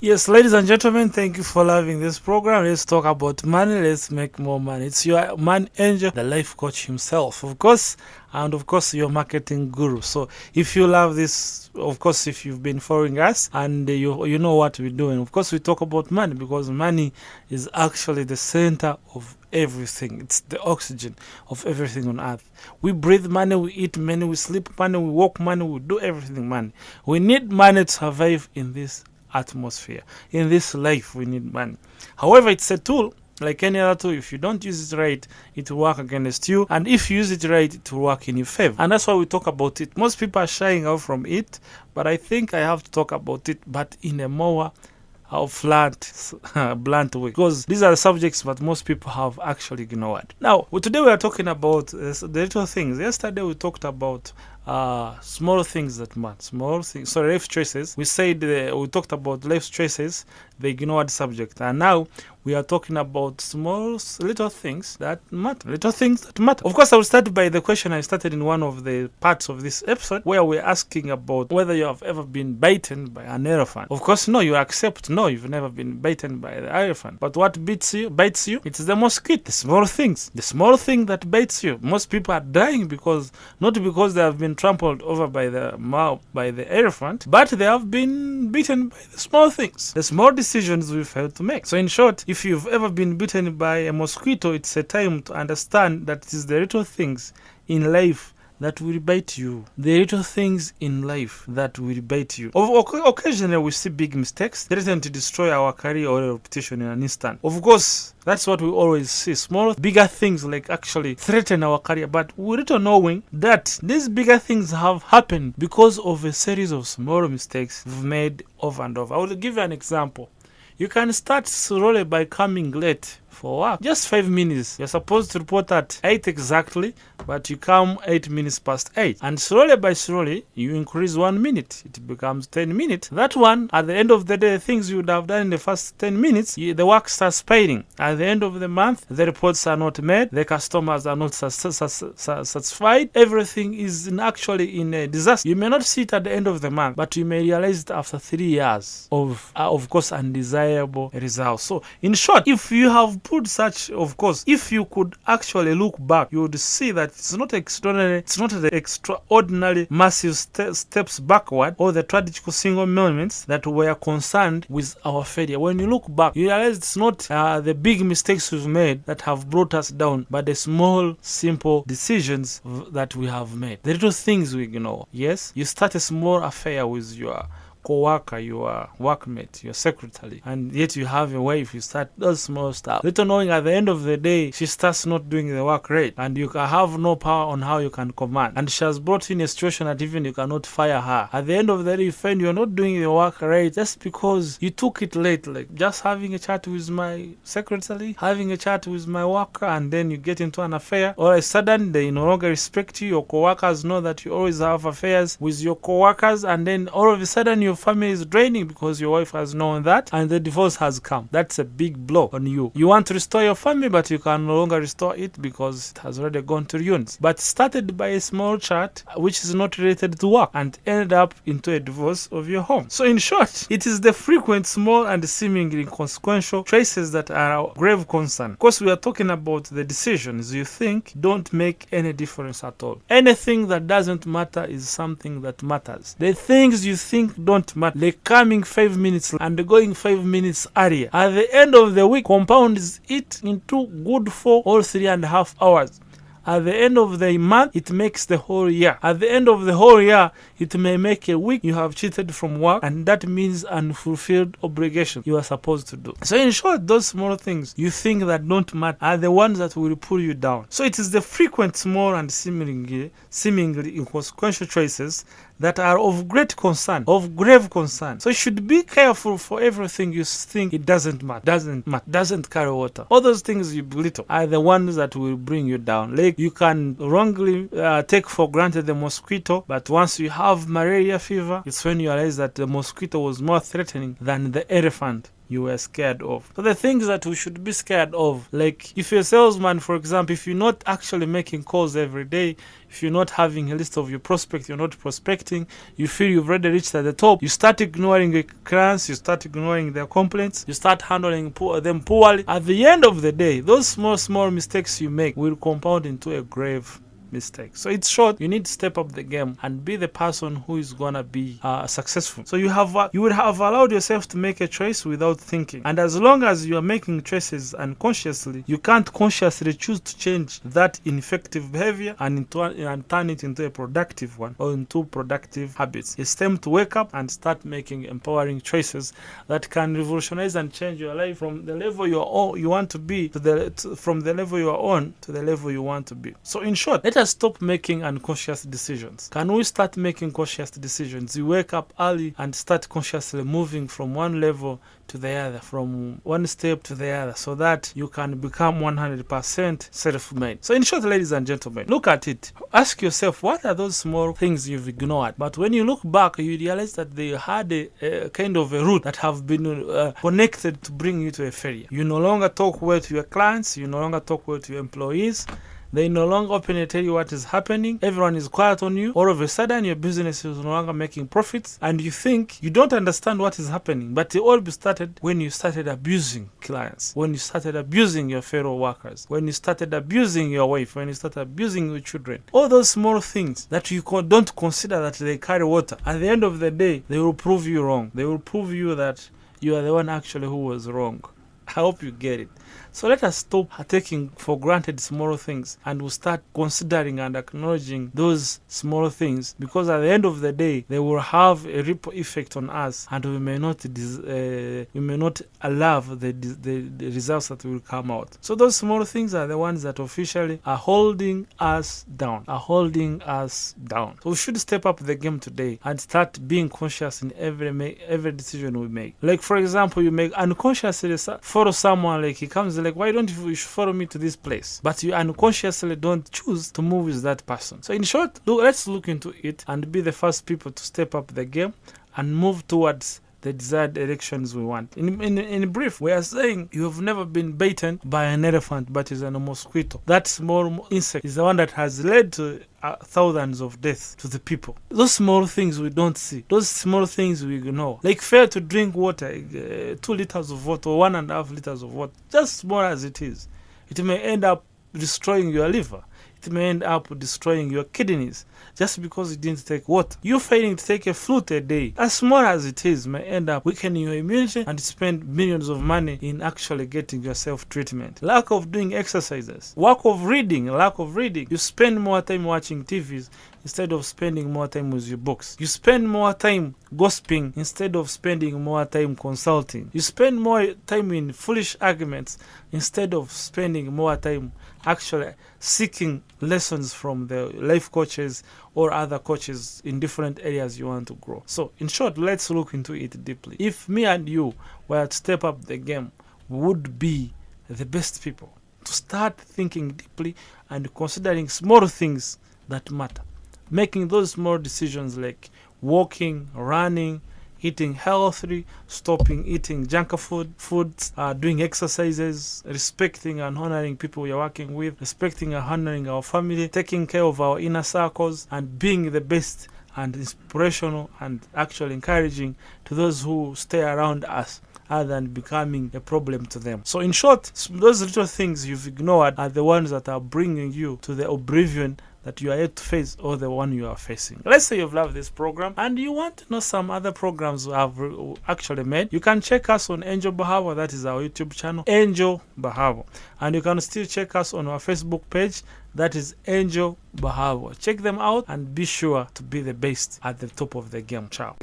Yes, ladies and gentlemen, thank you for loving this program. Let's talk about money. Let's make more money. It's your man angel, the life coach himself, of course, and of course, your marketing guru. So, if you love this, of course, if you've been following us and you know what we're doing, of course, we talk about money because money is actually the center of everything. It's the oxygen of everything on earth. We breathe money, we eat money, we sleep money, we walk money, we do everything money. We need money to survive in this atmosphere. In this life, we need money. However, it's a tool like any other tool. If you don't use it right, it will work against you, and if you use it right, it will work in your favor. And that's why we talk about it. Most people are shying out from it, but I think I have to talk about it, but in a more blunt way, because these are the subjects that most people have actually ignored. Now, today we are talking about the little things. Yesterday we talked about small things that matter. Small things. Sorry, life choices. We said we talked about life choices, the ignored subject, and now we are talking about little things that matter. Little things that matter. Of course, I will start by the question I started in one of the parts of this episode, where we're asking about whether you have ever been bitten by an elephant. Of course, no. You accept no. You've never been bitten by the elephant. But what bites you? It's the mosquito. The small things. The small thing that bites you. Most people are dying not because they have been trampled over by the elephant, but they have been bitten by the small things, the small decisions we failed to make. So in short, if you've ever been bitten by a mosquito, it's a time to understand that it is the little things in life that will bite you. The little things in life that will bite you. Occasionally we see big mistakes threaten to destroy our career or reputation in an instant. Of course, that's what we always see. Bigger things like actually threaten our career, but we're little knowing that these bigger things have happened because of a series of small mistakes we've made over and over. I will give you an example. You can start slowly by coming late for work. Just 5 minutes. You're supposed to report at 8 exactly, but you come 8 minutes past 8. And slowly, you increase 1 minute. It becomes 10 minutes. That one, at the end of the day, things you would have done in the first 10 minutes, the work starts piling. At the end of the month, the reports are not made. The customers are not satisfied. Everything is actually in a disaster. You may not see it at the end of the month, but you may realize it after 3 years of course, undesirable results. So, in short, if you have put such, of course, if you could actually look back, you would see that it's not extraordinary, it's not the extraordinary massive steps backward or the tragic single moments that were concerned with our failure. When you look back, you realize it's not the big mistakes we've made that have brought us down, but the small, simple decisions that we have made. The little things we ignore. Yes, you start a small affair with your co-worker, your workmate, your secretary, and yet you have a wife. You start those small stuff, little knowing at the end of the day she starts not doing the work right, and you have no power on how you can command, and she has brought in a situation that even you cannot fire her. At the end of the day, you find you're not doing the work right just because you took it late, like just having a chat with my secretary, having a chat with my worker, and then you get into an affair. All of a sudden they no longer respect you. Your co-workers know that you always have affairs with your co-workers, and then all of a sudden you family is draining because your wife has known that, and the divorce has come. That's a big blow on you. You want to restore your family, but you can no longer restore it because it has already gone to ruins. But started by a small chat which is not related to work and ended up into a divorce of your home. So in short, it is the frequent, small and seemingly inconsequential choices that are a grave concern. Of course, we are talking about the decisions you think don't make any difference at all. Anything that doesn't matter is something that matters. The things you think don't matter, like coming 5 minutes and going 5 minutes earlier, at the end of the week compounds it into good 4 or 3.5 hours. At the end of the month, it makes the whole year. At the end of the whole year, it may make a week you have cheated from work, and that means unfulfilled obligation you are supposed to do. So in short, those small things you think that don't matter are the ones that will pull you down. So it is the frequent, small and seemingly inconsequential choices that are of great concern, of grave concern. So you should be careful for everything you think it doesn't matter, doesn't carry water. All those things you belittle are the ones that will bring you down. Like you can wrongly take for granted the mosquito, but once you have malaria fever, it's when you realize that the mosquito was more threatening than the elephant you were scared of. So the things that we should be scared of, like if you're a salesman, for example, if you're not actually making calls every day, if you're not having a list of your prospects, you're not prospecting, you feel you've already reached at the top, you start ignoring your clients, you start ignoring their complaints, you start handling them poorly. At the end of the day, those small mistakes you make will compound into a grave mistake. So it's short, you need to step up the game and be the person who is gonna be successful. So you would have allowed yourself to make a choice without thinking, and as long as you are making choices unconsciously, you can't consciously choose to change that ineffective behavior and turn it into a productive one or into productive habits. It's time to wake up and start making empowering choices that can revolutionize and change your life from the level you want to be from the level you are on to the level you want to be. So in short, let us stop making unconscious decisions. Can we start making conscious decisions? You wake up early and start consciously moving from one level to the other, from one step to the other, so that you can become 100% self-made. So in short, ladies and gentlemen, look at it. Ask yourself, what are those small things you've ignored? But when you look back, you realize that they had a kind of a route that have been connected to bring you to a failure. You no longer talk well to your clients, you no longer talk well to your employees, they no longer openly tell you what is happening. Everyone is quiet on you. All of a sudden, your business is no longer making profits, and you think you don't understand what is happening. But it all started when you started abusing clients, when you started abusing your fellow workers, when you started abusing your wife, when you started abusing your children. All those small things that you don't consider that they carry water. At the end of the day, they will prove you wrong. They will prove you that you are the one actually who was wrong. I hope you get it. So let us stop taking for granted small things, and we'll start considering and acknowledging those small things, because at the end of the day, they will have a ripple effect on us, and we may not love the results that will come out. So those small things are the ones that officially are holding us down, So we should step up the game today and start being conscious in every decision we make. Like for example, you make unconsciously follow someone, like he comes like, why don't you follow me to this place? But you unconsciously don't choose to move with that person. So in short, let's look into it and be the first people to step up the game and move towards the desired directions we want. In brief, we are saying you have never been bitten by an elephant, but is a mosquito. That small insect is the one that has led to thousands of deaths to the people. Those small things we don't see, those small things we ignore, like fail to drink water, 2 liters of water or 1.5 liters of water, just small as it is, it may end up destroying your liver. It may end up destroying your kidneys just because you didn't take water. You failing to take a fruit a day, as small as it is, may end up weakening your immunity and spend millions of money in actually getting yourself treatment. Lack of doing exercises, lack of reading. You spend more time watching TVs instead of spending more time with your books. You spend more time gossiping instead of spending more time consulting. You spend more time in foolish arguments instead of spending more time actually seeking lessons from the life coaches or other coaches in different areas you want to grow. So in short, let's look into it deeply. If me and you were to step up the game, we would be the best people to start thinking deeply and considering small things that matter. Making those small decisions like walking, running, eating healthy, stopping eating junk foods, doing exercises, respecting and honoring people we are working with, respecting and honoring our family, taking care of our inner circles, and being the best and inspirational and actually encouraging to those who stay around us, other than becoming a problem to them. So in short, those little things you've ignored are the ones that are bringing you to the oblivion that you are yet to face, or the one you are facing. Let's say you've loved this program and you want to know some other programs we have actually made. You can check us on Angel Bahavo, that is our YouTube channel, Angel Bahavo. And you can still check us on our Facebook page, that is Angel Bahavo. Check them out and be sure to be the best at the top of the game. Ciao.